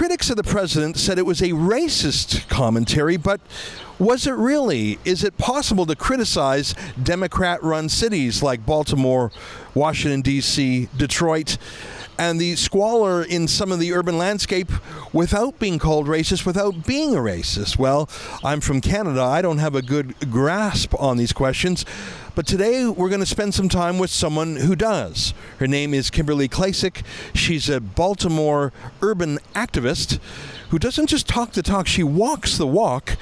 critics of the president said it was a racist commentary, but was it really? Is it possible to criticize Democrat-run cities like Baltimore, Washington, D.C., Detroit, and the squalor in some of the urban landscape without being called racist, without being a racist? Well, I'm from Canada. I don't have a good grasp on these questions. But today we're going to spend some time with someone who does. Her name is Kimberly Klacik. She's a Baltimore urban activist who doesn't just talk the talk, she walks the walk.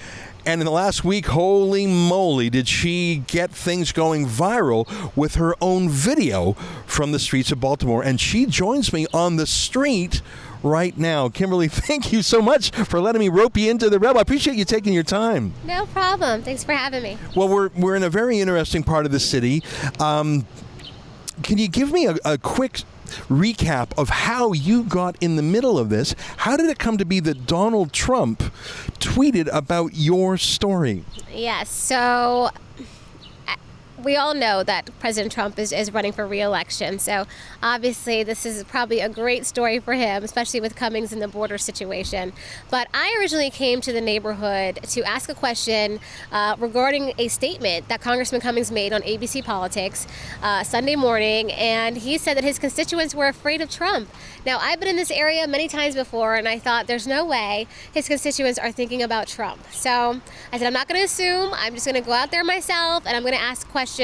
And in the last week, holy moly, did she get things going viral with her own video from the streets of Baltimore. And she joins me on the street right now. Kimberly, thank you so much for letting me rope you into the Rebel. I appreciate you taking your time. No problem. Thanks for having me. Well, we're in a very interesting part of the city. Can you give me a quick recap of how you got in the middle of this? How did it come to be that Donald Trump tweeted about your story? Yes, so we all know that President Trump is running for re-election. So obviously this is probably a great story for him, especially with Cummings and the border situation. But I originally came to the neighborhood to ask a question regarding a statement that Congressman Cummings made on ABC Politics Sunday morning. And he said that his constituents were afraid of Trump. Now, I've been in this area many times before, and I thought there's no way his constituents are thinking about Trump. So I said, I'm not going to assume. I'm just going to go out there myself, and I'm going to ask questions.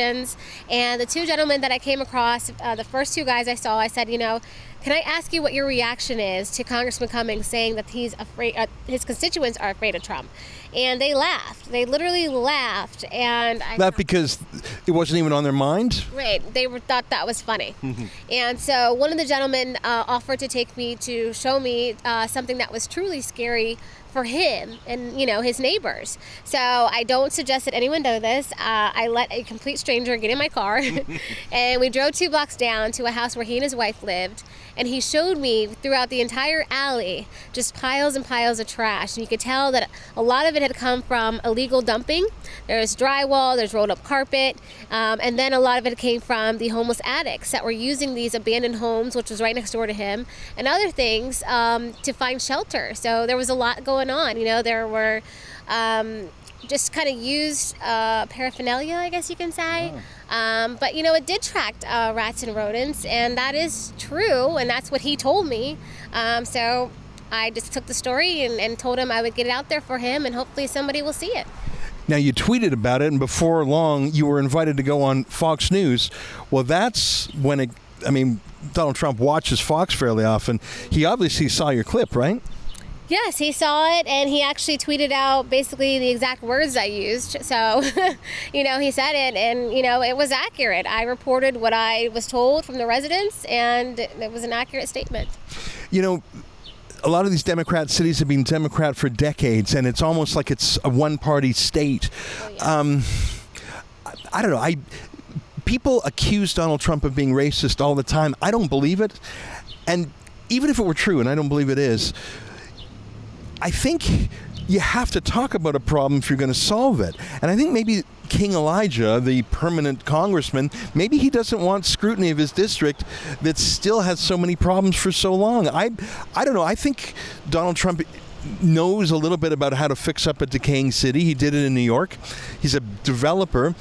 And the two gentlemen that I came across, the first two guys I saw, I said, can I ask you what your reaction is to Congressman Cummings saying that he's afraid, his constituents are afraid of Trump? And they laughed. They literally laughed. And I laughed because it wasn't even on their mind? Right. They thought that was funny. And so one of the gentlemen offered to take me to show me something that was truly scary for him and, his neighbors. So I don't suggest that anyone do this. I let a complete stranger get in my car and we drove 2 blocks down to a house where he and his wife lived. And he showed me throughout the entire alley just piles and piles of trash. And you could tell that a lot of it had come from illegal dumping. There's drywall, there's rolled up carpet, and then a lot of it came from the homeless addicts that were using these abandoned homes, which was right next door to him, and other things to find shelter. So there was a lot going on. There were just kind of used paraphernalia, I guess you can say. But, it did attract rats and rodents, and that is true, and that's what he told me. So I just took the story and told him I would get it out there for him, and hopefully somebody will see it. Now, you tweeted about it, and before long, you were invited to go on Fox News. Well, that's when Donald Trump watches Fox fairly often. He obviously saw your clip, right? Yes, he saw it, and he actually tweeted out basically the exact words I used. So, he said it, and, it was accurate. I reported what I was told from the residents, and it was an accurate statement. A lot of these Democrat cities have been Democrat for decades, and it's almost like it's a one-party state. Oh, yeah. I don't know. People accuse Donald Trump of being racist all the time. I don't believe it. And even if it were true, and I don't believe it is, I think you have to talk about a problem if you're going to solve it. And I think maybe King Elijah, the permanent congressman, maybe he doesn't want scrutiny of his district that still has so many problems for so long. I don't know. I think Donald Trump knows a little bit about how to fix up a decaying city. He did it in New York. He's a developer.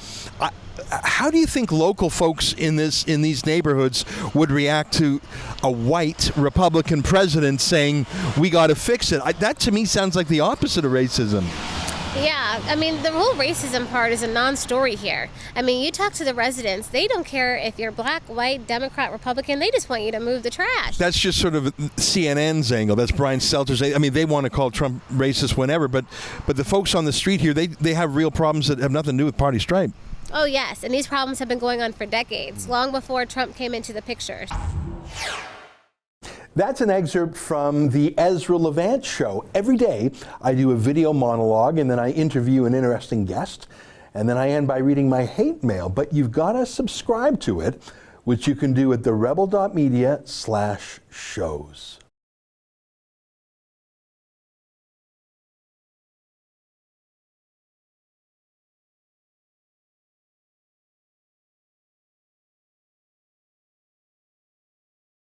How do you think local folks in these neighborhoods would react to a white Republican president saying, we got to fix it? That to me sounds like the opposite of racism. Yeah, the whole racism part is a non-story here. You talk to the residents, they don't care if you're black, white, Democrat, Republican, they just want you to move the trash. That's just sort of CNN's angle. That's Brian Stelter's. They want to call Trump racist whenever, but the folks on the street here, they have real problems that have nothing to do with party stripe. Oh, yes, and these problems have been going on for decades, long before Trump came into the picture. That's an excerpt from the Ezra Levant show. Every day, I do a video monologue, and then I interview an interesting guest, and then I end by reading my hate mail. But you've got to subscribe to it, which you can do at therebel.media/shows.